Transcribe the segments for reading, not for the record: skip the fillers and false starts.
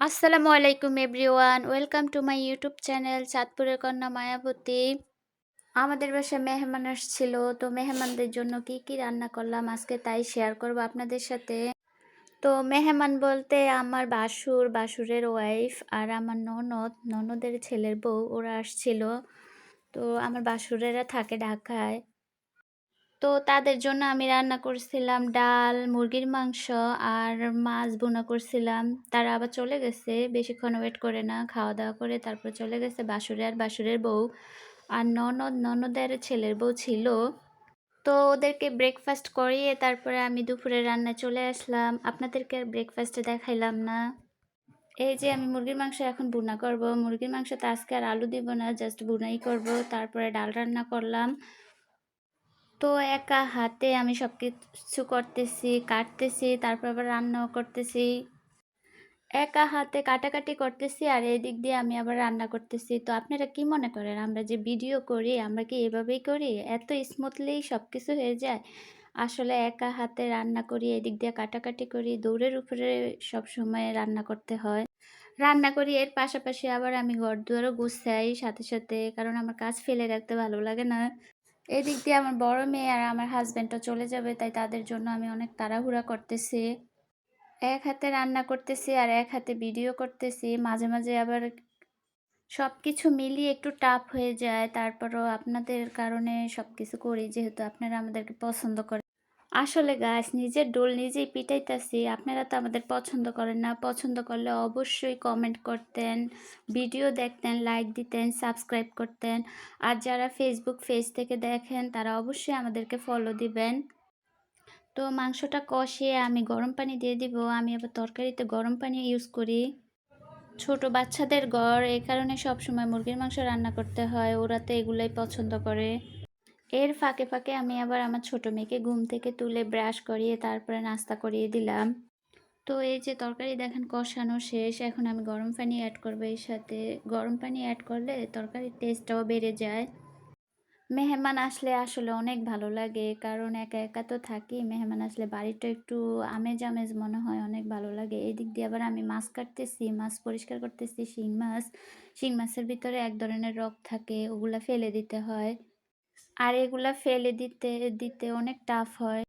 আসসালামু আলাইকুম everyone, welcome to my YouTube channel চাঁদপুরের কন্যা মায়াবতী। আমাদের বাসায় মেহমান আসছিল, তো মেহমানদের জন্য কি কি রান্না করলাম আজকে তাই শেয়ার করব আপনাদের সাথে। তো মেহমান বলতে আমার বাসুরের ওয়াইফ আর আমার ননদের ছেলের বউ ওরা আসছিল। তো আমার বাসুরেরা থাকে ঢাকায়। তো তাদের জন্য আমি রান্না করছিলাম ডাল, মুরগির মাংস আর মাছ ভুনা করছিলাম। তারা আবার চলে গেছে, বেশিক্ষণ ওয়েট করে না, খাওয়া দাওয়া করে তারপর চলে গেছে বাসুরে আর বাসুরের বউ। আর ননদের ছেলের বউ ছিল। তো ওদেরকে ব্রেকফাস্ট করিয়ে তারপরে আমি দুপুরে রান্না চলে আসলাম, আপনাদেরকে আর ব্রেকফাস্টে দেখাইলাম না। এই যে আমি মুরগির মাংস এখন ভুনা করব। মুরগির মাংসতে আজকে আর আলু দিব না, জাস্ট ভুনাই করব। তারপরে ডাল রান্না করলাম। তো একা হাতে আমি সব কিছু করতেছি, কাটতেছি, তারপর আবার রান্নাও করতেছি। একা হাতে কাটাকাটি করতেছি আর এদিক দিয়ে আমি আবার রান্না করতেছি। তো আপনারা কি মনে করেন আমরা যে ভিডিও করি আমরা কি এভাবেই করি? এত স্মুথলি সব কিছু হয়ে যায়? আসলে একা হাতে রান্না করি, এদিক দিয়ে কাটাকাটি করি, দৌড়ের উপরে সব সময় রান্না করতে হয়। রান্না করি, এর পাশাপাশি আবার আমি ঘরদুয়ারও গুছাই সাথে সাথে, কারণ আমার কাজ ফেলে রাখতে ভালো লাগে না। এদিক দিয়ে আমার বড় মেয়ে আর আমার হাজবেন্ডও চলে যাবে, তাই তাদের জন্য আমি অনেক তাড়াহুড়া করতেছি। এক হাতে রান্না করতেছি আর এক হাতে ভিডিও করতেছি, মাঝে মাঝে আবার সবকিছু মিলিয়ে একটু টাফ হয়ে যায়। তারপরও আপনাদের কারণে সবকিছু করি, যেহেতু আপনারা আমাদেরকে পছন্দ করেন। আসলে গাছ নিজের ডোল নিজেই পিটাইতাছি, আপনারা তো আমাদের পছন্দ করেন না। পছন্দ করলে অবশ্যই কমেন্ট করতেন, ভিডিও দেখতেন, লাইক দিতেন, সাবস্ক্রাইব করতেন। আর যারা ফেসবুক পেজ থেকে দেখেন তারা অবশ্যই আমাদেরকে ফলো দিবেন। তো মাংসটা কষিয়ে আমি গরম পানি দিয়ে দিব। আমি আবার তরকারিতে গরম পানি ইউজ করি। ছোট বাচ্চাদের ঘর, এই কারণে সবসময় মুরগির মাংস রান্না করতে হয়, ওরা তো এগুলাই পছন্দ করে। এর ফাঁকে ফাঁকে আমি আবার আমার ছোট মেয়েকে ঘুম থেকে তুলে ব্রাশ করিয়ে তারপরে নাস্তা করিয়ে দিলাম। তো এই যে তরকারি দেখেন কষানো শেষ, এখন আমি গরম পানি অ্যাড করবো এর সাথে। গরম পানি অ্যাড করলে তরকারির টেস্টটাও বেড়ে যায়। মেহমান আসলে আসলে অনেক ভালো লাগে, কারণ একা একা তো থাকি, মেহমান আসলে বাড়িটা একটু আমেজ আমেজ মনে হয়, অনেক ভালো লাগে। এদিক দিয়ে আবার আমি মাছ কাটতেছি, মাছ পরিষ্কার করতেছি, শিং মাছ। শিং মাছের ভিতরে এক ধরনের রক থাকে, ওগুলা ফেলে দিতে হয়। আর এগুলা ফেলে দিতে দিতে অনেক টাফ হয়।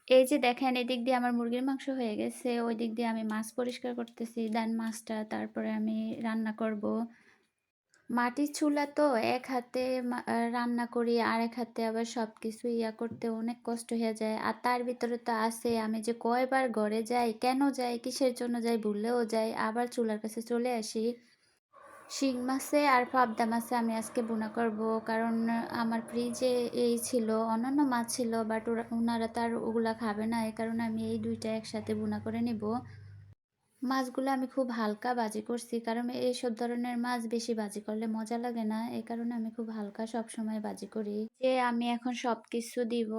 এই যে দেখেন এদিক দিয়ে আমার মুরগির মাংস হয়ে গেছে, ওই দিক দিয়ে আমি মাছ পরিষ্কার করতেছি, দেন মাছটা তারপরে আমি রান্না করব। মাটির চুলা তো, এক হাতে রান্না করি আর এক হাতে আবার সব কিছু করতে অনেক কষ্ট হয়ে যায়। আর তার ভিতরে তো আছে আমি যে কয়বার ঘরে যাই, কেন যাই, কিসের জন্য যাই ভুললেও যাই, আবার চুলার কাছে চলে আসি। শিং মাছে আর পাবদা মাছে আমি আজকে ভুনা করব, কারণ আমার ফ্রিজে এই ছিল, অন্যান্য মাছ ছিল, বাট ওনারা তো আর ওগুলা খাবে না, এই কারণে আমি এই দুইটা একসাথে ভুনা করে নিব। মাছগুলো আমি খুব হালকা ভাজি করছি, কারণ এইসব ধরনের মাছ বেশি ভাজি করলে মজা লাগে না, এই কারণে আমি খুব হালকা সব সময় ভাজি করি। যে আমি এখন সব কিছু দিব,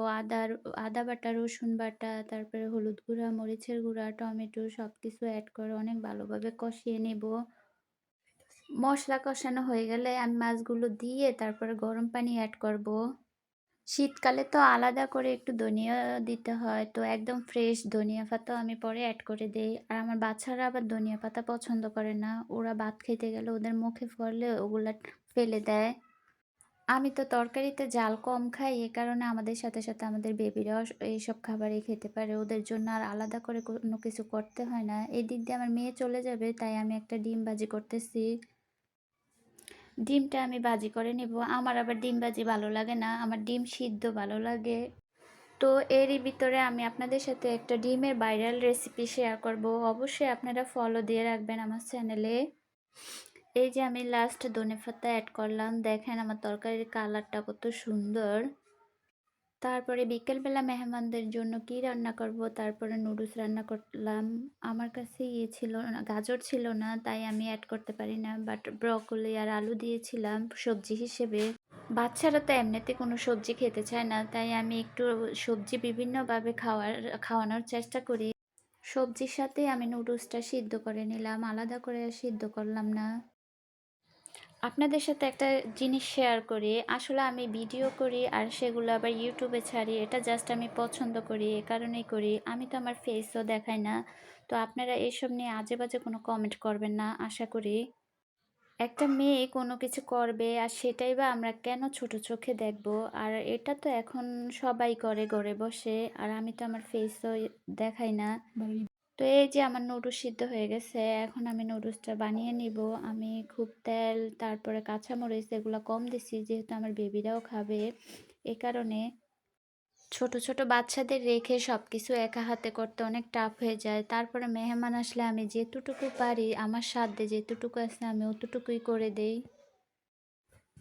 আদা বাটা, রসুন বাটা, তারপরে হলুদ গুঁড়া, মরিচের গুঁড়া, টমেটো, সব কিছু অ্যাড করে অনেক ভালোভাবে কষিয়ে নেব। মশলা কষানো হয়ে গেলে আমি মাছগুলো দিয়ে তারপরে গরম পানি অ্যাড করব। শীতকালে তো আলাদা করে একটু ধনিয়া দিতে হয়, তো একদম ফ্রেশ ধনিয়া পাতাও আমি পরে অ্যাড করে দেই। আর আমার বাচ্চারা আবার ধনিয়া পাতা পছন্দ করে না, ওরা ভাত খেতে গেলে ওদের মুখে পড়লে ওগুলা ফেলে দেয়। আমি তো তরকারিতে ঝাল কম খাই, এ কারণে আমাদের সাথে সাথে আমাদের বেবিরাও এইসব খাবারই খেতে পারে, ওদের জন্য আর আলাদা করে কোনো কিছু করতে হয় না। এই দিক দিয়ে আমার মেয়ে চলে যাবে, তাই আমি একটা ডিম ভাজি করতেছি। ডিমটা আমি ভাজি করে নিব। আমার আবার ডিম ভাজি ভালো লাগে না, আমার ডিম সিদ্ধ ভালো লাগে। তো এরই ভিতরে আমি আপনাদের সাথে একটা ডিমের ভাইরাল রেসিপি শেয়ার করব, অবশ্যই আপনারা ফলো দিয়ে রাখবেন আমার চ্যানেলে। এই যে আমি লাস্ট ধনেপাতা অ্যাড করলাম, দেখেন আমার তরকারির কালারটা কত সুন্দর। তারপরে বিকেলবেলা মেহমানদের জন্য কি রান্না করব, তারপরে নুডলস রান্না করলাম। আমার কাছে ছিল না, গাজর ছিল না, তাই আমি অ্যাড করতে পারি না, বাট ব্রকলি আর আলু দিয়েছিলাম সবজি হিসেবে। বাচ্চারা তো এমনিতে কোনো সবজি খেতে চায় না, তাই আমি একটু সবজি বিভিন্নভাবে খাওয়ানোর চেষ্টা করি। সবজির সাথে আমি নুডলসটা সিদ্ধ করে নিলাম, আলাদা করে সিদ্ধ করলাম না। আপনাদের সাথে একটা জিনিস শেয়ার করি। আসলে আমি ভিডিও করি আর সেগুলো আবার ইউটিউবে ছাড়ি। এটা জাস্ট আমি পছন্দ করি, এ কারণেই করি। আমি তো আমার ফেসও দেখাই না। তো আপনারা এসব নিয়ে আজে-বাজে কোনো কমেন্ট করবেন না আশা করি। একটা মেয়ে কোনো কিছু করবে আর সেটাই বা আমরা কেন ছোট চোখে দেখব? আর এটা তো এখন সবাই করে ঘরে বসে। আর আমি তো আমার ফেসও দেখাই না। তো এই যে আমার নুডলস সিদ্ধ হয়ে গেছে। এখন আমি নুডলসটা বানিয়ে নিব। আমি খুব তেল, তারপরে কাঁচামরিচ এগুলা কম দিছি যেহেতু আমার বেবিরাও খাবে। এ কারণে ছোট, ছোট বাচ্চাদের রেখে সবকিছু একা হাতে করতে অনেক টাফ হয়ে যায়। তারপরে মেহমান আসলে আমি যেতটুকু পারি, আমার সাধ্যে যেতটুকু আছে আমি অতটুকুই করে দেই।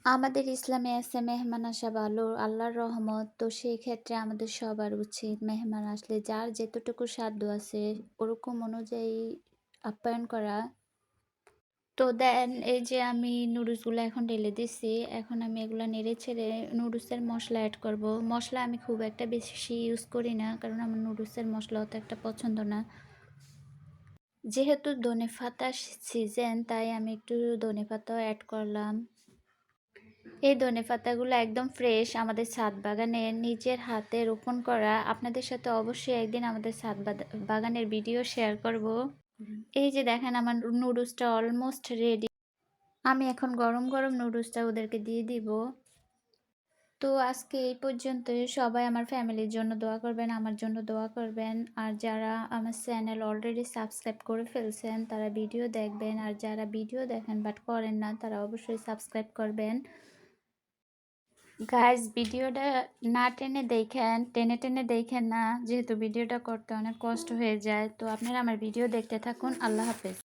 আমাদের ইসলামে আছে মেহমান আসা ভালো, আল্লাহর রহমত। তো সেই ক্ষেত্রে আমাদের সবার উচিত মেহমান আসলে যার যেতটুকু সাধ্য আছে ওরকম অনুযায়ী আপ্যায়ন করা। তো দেন এই যে আমি নুডলসগুলো এখন ঢেলে দিছি। এখন আমি এগুলা নেড়ে-চেড়ে নুডলসের মসলা এড করব। মসলা আমি খুব একটা বেশি ইউজ করি না, কারণ আমার নুডলসের মসলা অত একটা পছন্দ না। যেহেতু ধনেপাতার সিজন তাই আমি একটু ধনেপাতাও এড করলাম। এই ধনেপাতাগুলো একদম ফ্রেশ আমাদের ছাদ বাগানে নিজের হাতে রোপণ করা। আপনাদের সাথে অবশ্যই একদিন আমাদের ছাদ বাগানের ভিডিও শেয়ার করব। এই যে দেখেন আমার নুডলসটা অলমোস্ট রেডি। আমি এখন গরম গরম নুডলসটা ওদেরকে দিয়ে দিব। তো আজকে এই পর্যন্তই। সবাই আমার ফ্যামিলির জন্য দোয়া করবেন, আমার জন্য দোয়া করবেন। আর যারা আমার চ্যানেল অলরেডি সাবস্ক্রাইব করে ফেলছেন তারা ভিডিও দেখবেন, আর যারা ভিডিও দেখেন বাট করেন না তারা অবশ্যই সাবস্ক্রাইব করবেন। গাইজ ভিডিওটা না টেনে দেখেন, টেনে টেনে দেখেন না, যেহেতু ভিডিওটা করতে অনেক কষ্ট হয়ে যায়। তো আপনারা আমার ভিডিও দেখতে থাকুন। আল্লাহ হাফেজ।